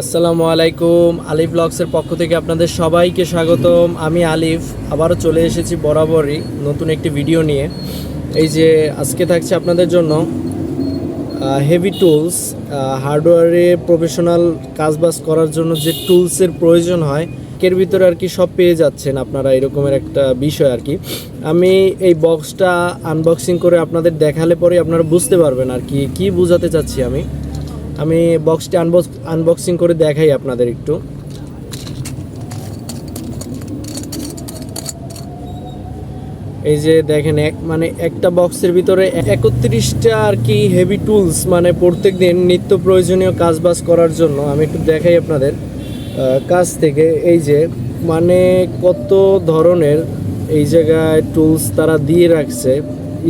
আসসালামু আলাইকুম। আলিফ ব্লগসের পক্ষ থেকে আপনাদের সবাইকে স্বাগতম। আমি আলিফ আবারও চলে এসেছি বরাবরই নতুন একটি ভিডিও নিয়ে। এই যে আজকে থাকছে আপনাদের জন্য হেভি টুলস, হার্ডওয়্যারে প্রফেশনাল কাজবাজ করার জন্য যে টুলসের প্রয়োজন হয় এর ভিতরে আর কি সব পেয়ে যাচ্ছেন আপনারা, এরকমের একটা বিষয় আর কি। আমি এই বক্সটা আনবক্সিং করে আপনাদের দেখালে পরে আপনারা বুঝতে পারবেন আর কি বোঝাতে চাচ্ছি। আমি বক্সটি আনবক্সিং করে দেখাই আপনাদের একটু। এই যে দেখেন, একটা বক্সের ভিতরে 31টা আর কি হেভি টুলস, মানে প্রত্যেক দিন নিত্য প্রয়োজনীয় কাজবাজ করার জন্য। আমি একটু দেখাই আপনাদের কাছ থেকে। এই যে কত ধরনের এই জায়গায় টুলস তারা দিয়ে রাখছে,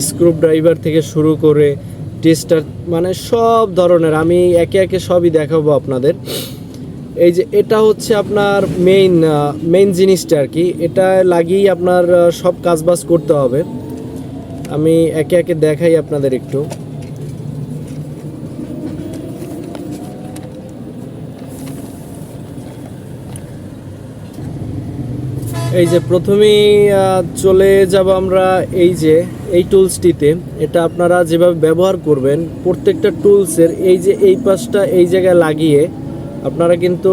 স্ক্রু ড্রাইভার থেকে শুরু করে টেস্টার, সব ধরনের। আমি একে একে সবই দেখাবো আপনাদের। এই যে এটা হচ্ছে আপনার মেইন জিনিসটা আর কি, এটা লাগিয়েই আপনার সব কাজবাজ করতে হবে। আমি একে একে দেখাই আপনাদের একটু। এই যে প্রথমেই চলে যাব আমরা এই টুলসটিতে। এটা আপনারা যেভাবে ব্যবহার করবেন প্রত্যেকটা টুলসের, এই পাশটা এই জায়গায় লাগিয়ে আপনারা কিন্তু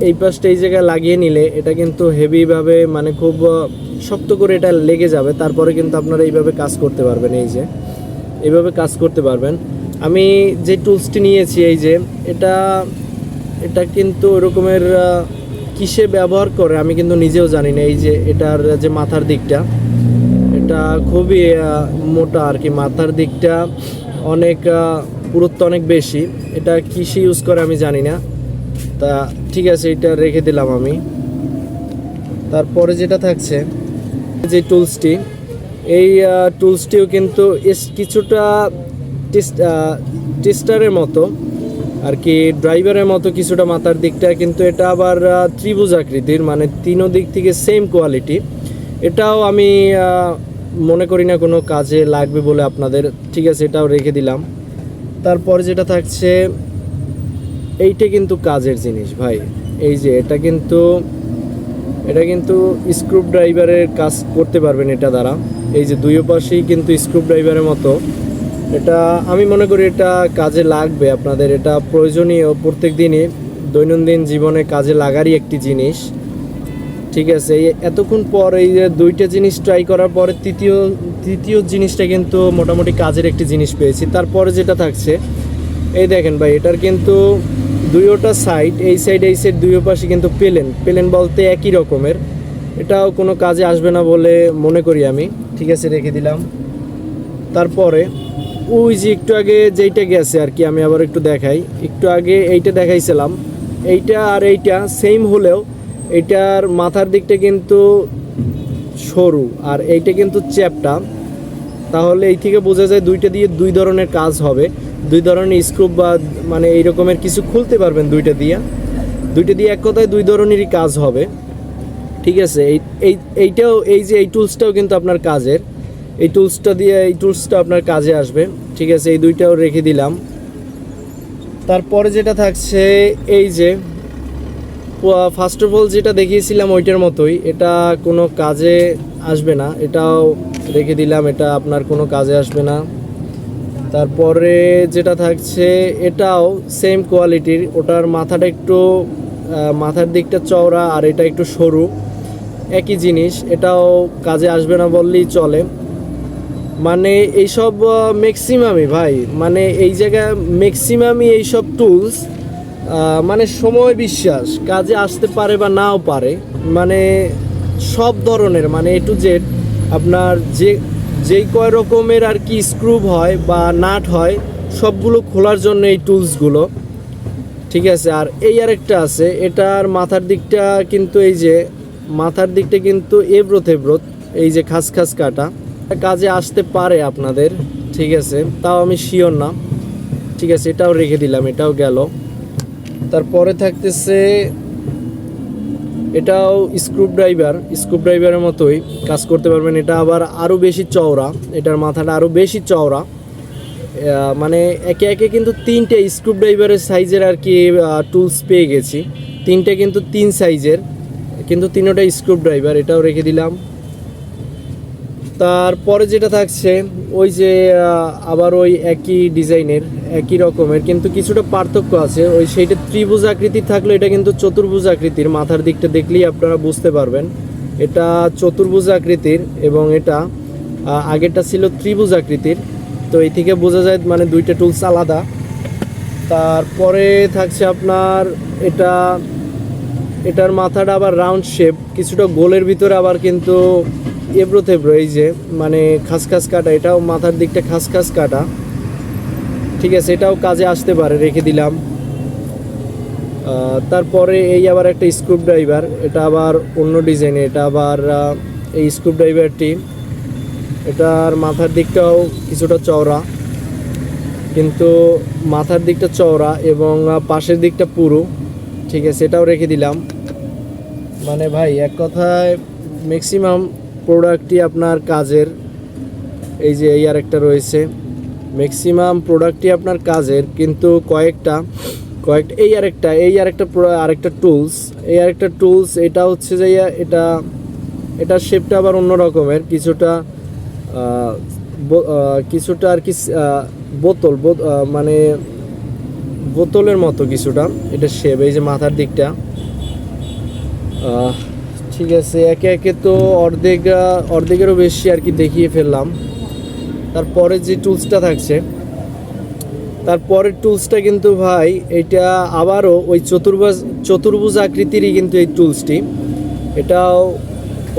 এই পাশটা এই জায়গায় লাগিয়ে নিলে এটা কিন্তু হেভিভাবে খুব শক্ত করে এটা লেগে যাবে। তারপরে কিন্তু আপনারা এইভাবে কাজ করতে পারবেন। এইভাবে কাজ করতে পারবেন। আমি যে টুলসটি নিয়েছি এটা কিন্তু ওরকমের কিসে ব্যবহার করে আমি কিন্তু নিজেও জানি না। এই যে এটার যে মাথার দিকটা, এটা খুবই মোটা আর কি। মাথার দিকটা অনেক পুরুত্ব অনেক বেশি। এটা কিসে ইউজ করে আমি জানি না। তা ঠিক আছে, এটা রেখে দিলাম আমি। তারপরে যেটা থাকছে যে টুলসটি, এই টুলসটিও কিন্তু কিছুটা টেস্টারের মতো আর কি, ড্রাইভারের মতো কিছুটা মাথার দিকটা। কিন্তু এটা আবার ত্রিভুজ আকৃতির, তিনো দিক থেকে সেম কোয়ালিটি। এটাও আমি মনে করি না কোনো কাজে লাগবে বলে আপনাদের। ঠিক আছে, এটাও রেখে দিলাম। তারপর যেটা থাকছে, এইটা কিন্তু কাজের জিনিস ভাই। এই যে এটা কিন্তু স্ক্রু ড্রাইভারের কাজ করতে পারবেন এটা দ্বারা। এই যে দুই পাশেই কিন্তু স্ক্রু ড্রাইভারের মতো। এটা আমি মনে করি এটা কাজে লাগবে আপনাদের। এটা প্রয়োজনীয়, প্রত্যেক দিনই দৈনন্দিন জীবনে কাজে লাগারই একটি জিনিস। ঠিক আছে, এতক্ষণ পর এই যে দুইটা জিনিস ট্রাই করার পরে তৃতীয় জিনিসটা কিন্তু মোটামুটি কাজের একটি জিনিস পেয়েছি। তারপরে যেটা থাকছে, এই দেখেন ভাই, এটার কিন্তু দুইটা সাইড, এই সাইড দুই পাশে কিন্তু প্লেন বলতে একই রকমের। এটাও কোনো কাজে আসবে না বলে মনে করি আমি। ঠিক আছে, রেখে দিলাম। তারপরে ওই যে একটু আগে যেইটা গেছে আর কি, আমি আবার একটু দেখাই। একটু আগে এইটা দেখাইছিলাম, এইটা আর এইটা সেম হলেও এইটার মাথার দিকটা কিন্তু সরু আর এইটা কিন্তু চ্যাপটা। তাহলে এই থেকে বোঝা যায় দুইটা দিয়ে দুই ধরনের কাজ হবে। দুই ধরনের স্ক্রু বা এই রকমের কিছু খুলতে পারবেন দুইটা দিয়ে এক কথায় দুই ধরনেরই কাজ হবে। ঠিক আছে, এইটাও এই টুলসটাও কিন্তু আপনার কাজের। এই টুলসটা আপনার কাজে আসবে। ঠিক আছে, এই দুইটাও রেখে দিলাম। তারপরে যেটা থাকছে, এই যে ফার্স্ট অফ অল যেটা দেখিয়েছিলাম ওইটার মতোই, এটা কোনো কাজে আসবে না, এটাও রেখে দিলাম। এটা আপনার কোনো কাজে আসবে না। তারপরে যেটা থাকছে, এটাও সেম কোয়ালিটির। ওটার মাথার দিকটা চওড়া আর এটা একটু সরু, একই জিনিস। এটাও কাজে আসবে না বললেই চলে। এইসব ম্যাক্সিমামই ভাই, এই জায়গায় ম্যাক্সিমামই এইসব টুলস সময় বিশ্বাস কাজে আসতে পারে বা নাও পারে। সব ধরনের এ টু জেড আপনার যেই কয় রকমের আর কি স্ক্রু হয় বা নাট হয়, সবগুলো খোলার জন্য এই টুলসগুলো। ঠিক আছে, আর আরেকটা আছে, এটার মাথার দিকটা কিন্তু এবড়ো এই যে খাস কাটা, কাজে আসতে পারে আপনাদের। ঠিক আছে, তাও আমি শিওর না। ঠিক আছে, এটাও রেখে দিলাম, এটাও গেল। তারপরে থাকতেছে, এটাও স্ক্রু ড্রাইভারের মতোই কাজ করতে পারবেন। এটা আবার আরও বেশি চওড়া, এটার মাথাটা আরও বেশি চওড়া। মানে একে একে কিন্তু 3টে স্ক্রুড্রাইভারের সাইজের আর কি টুলস পেয়ে গেছি। 3টে কিন্তু 3 সাইজের, কিন্তু 3টা স্ক্রুড্রাইভার, এটাও রেখে দিলাম। তারপরে যেটা থাকছে ওই যে আবার ওই একই ডিজাইনের একই রকমের, কিন্তু কিছুটা পার্থক্য আছে। ওই সেইটা ত্রিভুজ আকৃতির থাকলে এটা কিন্তু চতুর্ভুজ আকৃতির, মাথার দিকটা দেখলেই আপনারা বুঝতে পারবেন এটা চতুর্ভুজ আকৃতির, এবং এটা আগেরটা ছিল ত্রিভুজ আকৃতির। তো এই থেকে বোঝা যায় মানে দুইটা টুলস আলাদা। তারপরে থাকছে আপনার এটার মাথাটা আবার রাউন্ড শেপ, কিছুটা গোলের ভিতরে আবার কিন্তু এবড়ো থেবড়ো, এই যে মানে খাসখাস কাটা, এটাও মাথার দিকটা খাসখাস কাটা। ঠিক আছে, এটাও কাজে আসতে পারে, রেখে দিলাম। তারপরে এই আবার একটা স্ক্রুড্রাইভার, এটা আবার অন্য ডিজাইনে, এটা আবার এই স্ক্রুড্রাইভারটি এটার মাথার দিকটাও কিছুটা চওড়া, কিন্তু মাথার দিকটা চওড়া এবং পাশের দিকটা পুরু। ঠিক আছে, এটাও রেখে দিলাম। মানে ভাই এক কথায় ম্যাক্সিমাম প্রোডাক্টই আপনার কাজের। এই যে এই আরেকটা রয়েছে, ম্যাক্সিমাম প্রোডাক্টই আপনার কাজের, কিন্তু কয়েকটা এই আরেকটা টুলস, এটা হচ্ছে যে এটার শেপটা আবার অন্য রকমের, কিছুটা আর কি মানে বোতলের মতো কিছুটা এটা শেপ, এই যে মাথার দিকটা। ঠিক আছে, একে একে তো অর্ধেকেরও বেশি আর কি দেখিয়ে ফেললাম। তারপরে যে টুলসটা থাকছে, তারপরের টুলসটা কিন্তু ভাই এটা আবারও ওই চতুর্ভুজ আকৃতিরই কিন্তু এই টুলসটি, এটাও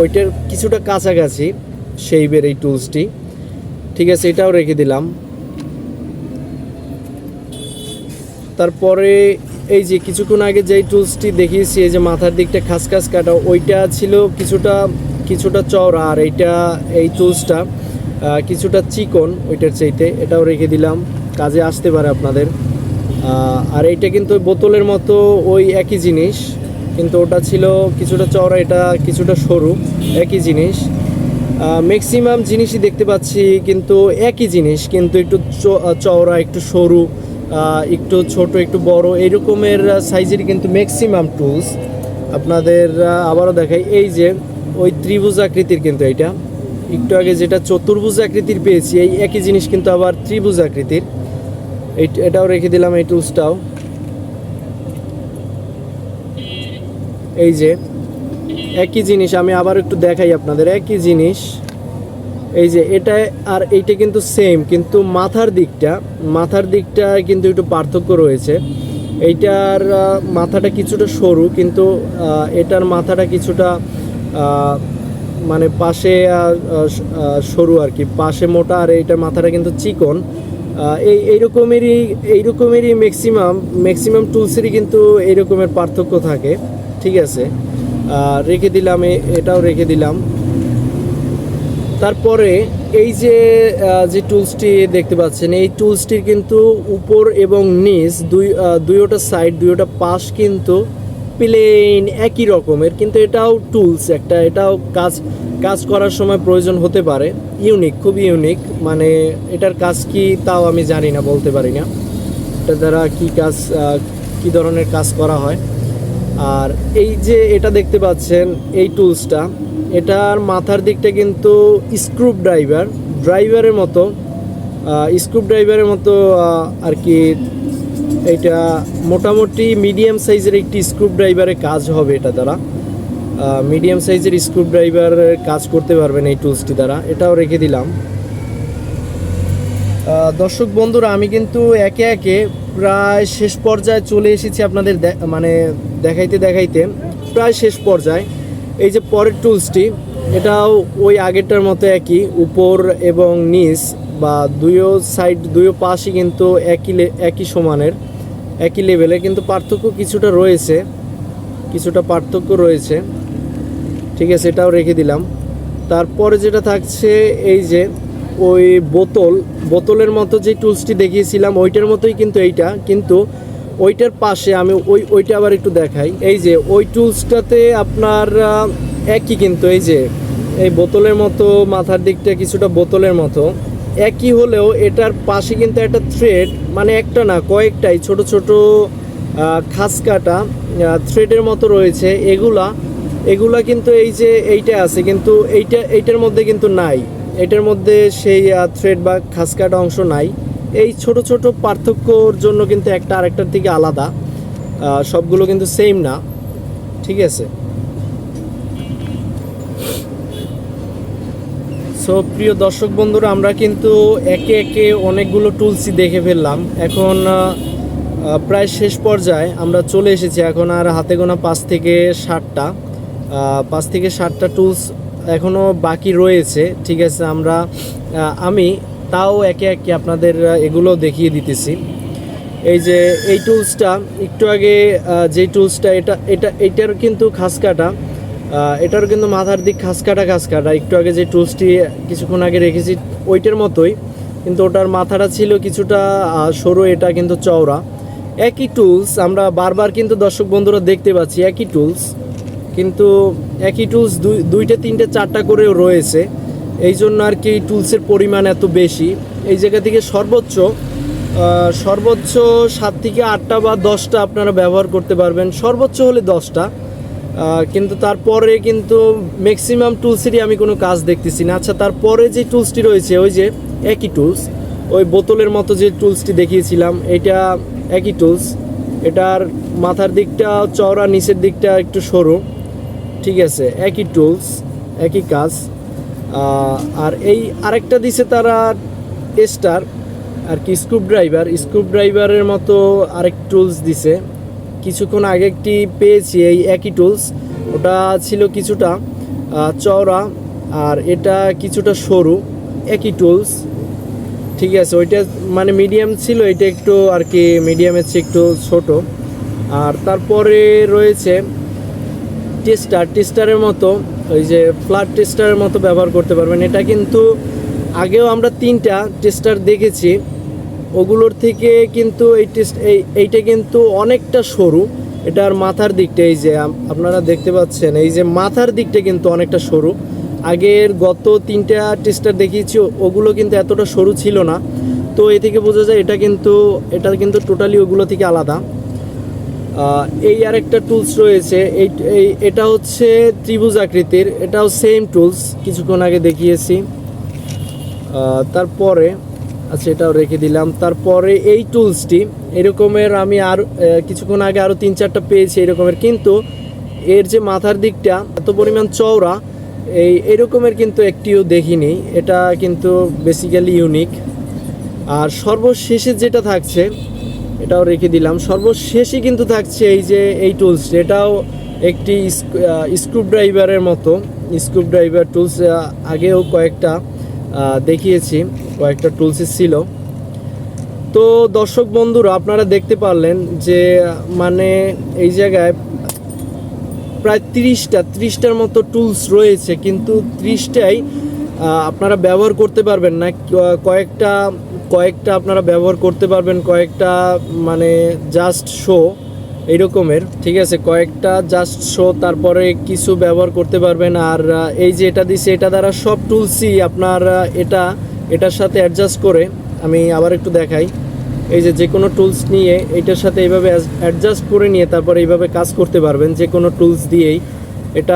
ওইটার কিছুটা কাছাকাছি শেপের এই টুলসটি। ঠিক আছে, এটাও রেখে দিলাম। তারপরে এই যে কিছুক্ষণ আগে যেই টুলসটি দেখিয়েছি, এই যে মাথার দিকটা খাসখাস কাটা, ওইটা ছিল কিছুটা চওড়া, আর এই টুলসটা কিছুটা চিকন ওইটার চাইতে, এটাও রেখে দিলাম, কাজে আসতে পারে আপনাদের। আর এইটা কিন্তু বোতলের মতো ওই একই জিনিস, কিন্তু ওটা ছিল কিছুটা চওড়া, এটা কিছুটা সরু, একই জিনিস। ম্যাক্সিমাম জিনিসই দেখতে পাচ্ছি কিন্তু একই জিনিস, কিন্তু একটু চওড়া, একটু সরু, একটু ছোট, একটু বড়, এইরকমের সাইজের কিন্তু ম্যাক্সিমাম টুলস আপনাদের। আবারও দেখাই, এই যে ওই ত্রিভুজ আকৃতির, কিন্তু এইটা একটু আগে যেটা চতুর্ভুজ আকৃতির পেয়েছি, এই একই জিনিস কিন্তু আবার ত্রিভুজ আকৃতির। এটাও রেখে দিলাম, এই টুলসটাও। এই যে একই জিনিস, আমি আবার একটু দেখাই আপনাদের, একই জিনিস। এই যে এটা আর এইটা কিন্তু সেম, কিন্তু মাথার দিকটা কিন্তু একটু পার্থক্য রয়েছে। এইটার মাথাটা কিছুটা সরু, কিন্তু এটার মাথাটা কিছুটা মানে পাশে সরু আর কি, পাশে মোটা, আর এইটার মাথাটা কিন্তু চিকন। এইরকমেরই ম্যাক্সিমাম টুলসেরই কিন্তু এইরকমের পার্থক্য থাকে। ঠিক আছে, রেখে দিলাম, এটাও রেখে দিলাম। তারপরে এই যে টুলসটি দেখতে পাচ্ছেন, এই টুলসটির কিন্তু উপর এবং নিচ দুইটা সাইড, দুইটা পাশ কিন্তু প্লেন একই রকমের, কিন্তু এটাও টুলস একটা, এটাও কাজ করার সময় প্রয়োজন হতে পারে। খুবই ইউনিক, মানে এটার কাজ কি তাও আমি জানি না, বলতে পারি না এটা দ্বারা কি ধরনের কাজ করা হয়। আর এই যে এটা দেখতে পাচ্ছেন, এই টুলসটা, এটার মাথার দিকটা কিন্তু ড্রাইভারের মতো আর কি। এটা মোটামুটি মিডিয়াম সাইজের একটি স্ক্রুড্রাইভারের কাজ হবে এটা দ্বারা, মিডিয়াম সাইজের স্ক্রুড্রাইভারের কাজ করতে পারবেন এই টুলসটি দ্বারা। এটাও রেখে দিলাম। দর্শক বন্ধুরা, আমি কিন্তু একে একে প্রায় শেষ পর্যায়ে চলে এসেছি আপনাদের, মানে দেখাইতে প্রায় শেষ পর্যায়ে। এই যে পরের টুলসটি, এটাও ওই আগেরটার মতো একই, উপর এবং নিচ বা দুইও পাশই কিন্তু একই সমানের, একই লেভেলে, কিন্তু কিছুটা পার্থক্য রয়েছে। ঠিক আছে, এটাও রেখে দিলাম। তারপরে যেটা থাকছে, এই যে ওই বোতলের মতো যে টুলসটি দেখিয়েছিলাম, ওইটার মতোই কিন্তু এইটা, কিন্তু ওইটার পাশে আমি ওইটা আবার একটু দেখাই। এই যে ওই টুলসটাতে আপনার একই, কিন্তু এই যে এই বোতলের মতো মাথার দিকটা কিছুটা বোতলের মতো, একই হলেও এটার পাশে কিন্তু একটা থ্রেড, মানে একটা না কয়েকটাই ছোট ছোট খাস কাটা থ্রেডের মতো রয়েছে। এগুলা কিন্তু এই যে এইটা আছে, কিন্তু এইটার মধ্যে কিন্তু নাই, এটার মধ্যে সেই থ্রেড বা খাস কাটা অংশ নাই। এই ছোট ছোট পার্থক্যর জন্য কিন্তু একটা আরেকটার থেকে আলাদা, সবগুলো কিন্তু সেম না, ঠিক আছে। সো প্রিয় দর্শক বন্ধুরা, আমরা কিন্তু একে একে অনেকগুলো টুলসই দেখে ফেললাম। এখন প্রায় শেষ পর্যায়ে আমরা চলে এসেছি। এখন আর হাতে গোনা 5 থেকে 7টা টুলস এখনও বাকি রয়েছে, ঠিক আছে। আমি তাও একে একে আপনাদের এগুলো দেখিয়ে দিতেছি। এই যে এই টুলসটা একটু আগে যেই টুলসটা, এটার কিন্তু খাস কাটা, এটার কিন্তু মাথার দিক খাস কাটা। একটু আগে যে টুলসটি কিছুক্ষণ আগে রেখেছি ওইটার মতোই, কিন্তু ওটার মাথাটা ছিল কিছুটা সরু, এটা কিন্তু চওড়া। একই টুলস আমরা বারবার কিন্তু দর্শক বন্ধুরা দেখতে পাচ্ছি, একই টুলস, কিন্তু একই টুলস 2টা 3টে 4টা করেও রয়েছে। এই জন্য আর কি টুলসের পরিমাণ এত বেশি। এই জায়গা থেকে সর্বোচ্চ 7 থেকে 8টা বা 10টা আপনারা ব্যবহার করতে পারবেন, সর্বোচ্চ হলে 10টা। কিন্তু তারপরে কিন্তু ম্যাক্সিমাম টুলসেরই আমি কোনো কাজ দেখতেছি না। আচ্ছা, তারপরে যে টুলসটি রয়েছে ওই যে একই টুলস, ওই বোতলের মতো যে টুলসটি দেখিয়েছিলাম, এটা একই টুলস। এটার মাথার দিকটা চওড়া, নিচের দিকটা একটু সরু, ঠিক আছে। একই টুলস, একই কাজ। আর এই আরেকটা দিছে তারা স্টার আর কি, স্ক্রুড্রাইভারের মতো আরেক টুলস দিছে। কিছুক্ষণ আগে একটি পেয়েছি এই একই টুলস, ওটা ছিল কিছুটা চওড়া আর এটা কিছুটা সরু। একই টুলস, ঠিক আছে। ওইটা মানে মিডিয়াম ছিল, এটা একটু আর কি মিডিয়ামের চেয়ে একটু ছোট। আর তারপরে রয়েছে টেস্টারের মতো, ওই যে ফ্ল্যাট টেস্টারের মতো ব্যবহার করতে পারবেন। এটা কিন্তু আগেও আমরা 3টা টেস্টার দেখেছি, ওগুলোর থেকে কিন্তু এইটা কিন্তু অনেকটা সরু। এটার মাথার দিকটা, এই যে আপনারা দেখতে পাচ্ছেন, এই যে মাথার দিকটা কিন্তু অনেকটা সরু। আগের গত 3টা টেস্টার দেখিয়েছি, ওগুলো কিন্তু এতটা সরু ছিল না। তো এ থেকে বোঝা যায় এটা কিন্তু টোটালি ওগুলো থেকে আলাদা। এই আরেকটা টুলস রয়েছে, এটা হচ্ছে ত্রিভুজ আকৃতির, এটাও সেম টুলস, কিছুক্ষণ আগে দেখিয়েছি। তারপরে আচ্ছা, এটাও রেখে দিলাম। তারপরে এই টুলসটি এরকমের আমি আর কিছুক্ষণ আগে আরও 3-4টা পেয়েছি এরকমের, কিন্তু এর যে মাথার দিকটা এত পরিমাণ চওড়া, এরকমের কিন্তু একটিও দেখিনি। এটা কিন্তু বেসিক্যালি ইউনিক। আর সর্বশেষে যেটা থাকছে, এটাও রেখে দিলাম। সর্বশেষে কিন্তু থাকছে এই যে এই টুলসটি, এটাও একটি স্ক্রুড্রাইভারের মতো স্ক্রুড্রাইভার টুলস। আগেও কয়েকটা দেখিয়েছি, কয়েকটা টুলসই ছিল। তো দর্শক বন্ধুরা, আপনারা দেখতে পারলেন যে মানে এই জায়গায় প্রায় 30টার মতো টুলস রয়েছে, কিন্তু 30টাই আপনারা ব্যবহার করতে পারবেন না। কয়েকটা আপনারা ব্যবহার করতে পারবেন, কয়েকটা মানে জাস্ট শো এইরকমের, ঠিক আছে। কয়েকটা জাস্ট শো, তারপরে কিছু ব্যবহার করতে পারবেন। আর এই যে এটা দিছে, এটা দ্বারা সব টুলসই আপনার এটার সাথে অ্যাডজাস্ট করে, আমি আবার একটু দেখাই। এই যে কোনো টুলস নিয়ে এইটার সাথে এইভাবে অ্যাডজাস্ট করে নিয়ে তারপরে এইভাবে কাজ করতে পারবেন, যে কোনো টুলস দিয়েই। এটা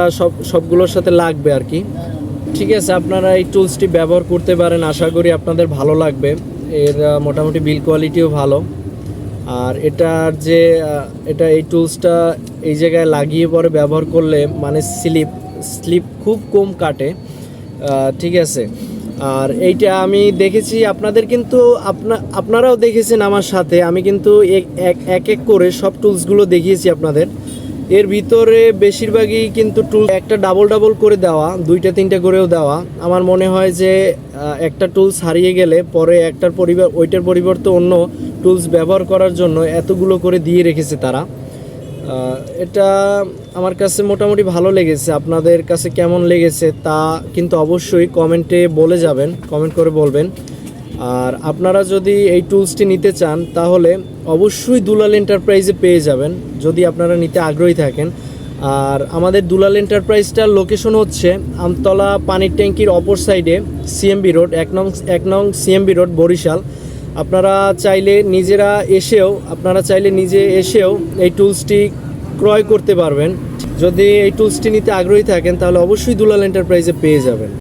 সবগুলোর সাথে লাগবে আর কি, ঠিক আছে। আপনারা এই টুলসটি ব্যবহার করতে পারেন, আশা করি আপনাদের ভালো লাগবে। এর মোটামুটি বিল কোয়ালিটিও ভালো। আর এই টুলসটা এই জায়গায় লাগিয়ে পরে ব্যবহার করলে মানে স্লিপ খুব কম কাটে, ঠিক আছে। আর এইটা আমি দেখেছি, আপনাদের কিন্তু আপনারাও দেখেছেন আমার সাথে। আমি কিন্তু এক করে সব টুলসগুলো দেখিয়েছি আপনাদের। এর ভিতরে বেশিরভাগই কিন্তু টুল একটা ডাবল করে দেওয়া, 2টা 3টা করেও দেওয়া। আমার মনে হয় যে একটা টুলস হারিয়ে গেলে পরে ওইটার পরিবর্তে অন্য টুলস ব্যবহার করার জন্য এতগুলো করে দিয়ে রেখেছে তারা। এটা আমার কাছে মোটামুটি ভালো লেগেছে। আপনাদের কাছে কেমন লেগেছে তা কিন্তু অবশ্যই কমেন্টে বলে যাবেন, কমেন্ট করে বলবেন। আর আপনারা যদি এই টুলসটি নিতে চান তাহলে অবশ্যই দুলাল এন্টারপ্রাইজে পেয়ে যাবেন, যদি আপনারা নিতে আগ্রহী থাকেন। আর আমাদের দুলাল এন্টারপ্রাইজটার লোকেশন হচ্ছে আমতলা পানির ট্যাঙ্কির অপর সাইডে সিএমবি রোড 1 নং সিএমবি রোড বরিশাল। আপনারা চাইলে নিজে এসেও এই টুলসটি ক্রয় করতে পারবেন। যদি এই টুলসটি নিতে আগ্রহী থাকেন তাহলে অবশ্যই দুলাল এন্টারপ্রাইজে পেয়ে যাবেন।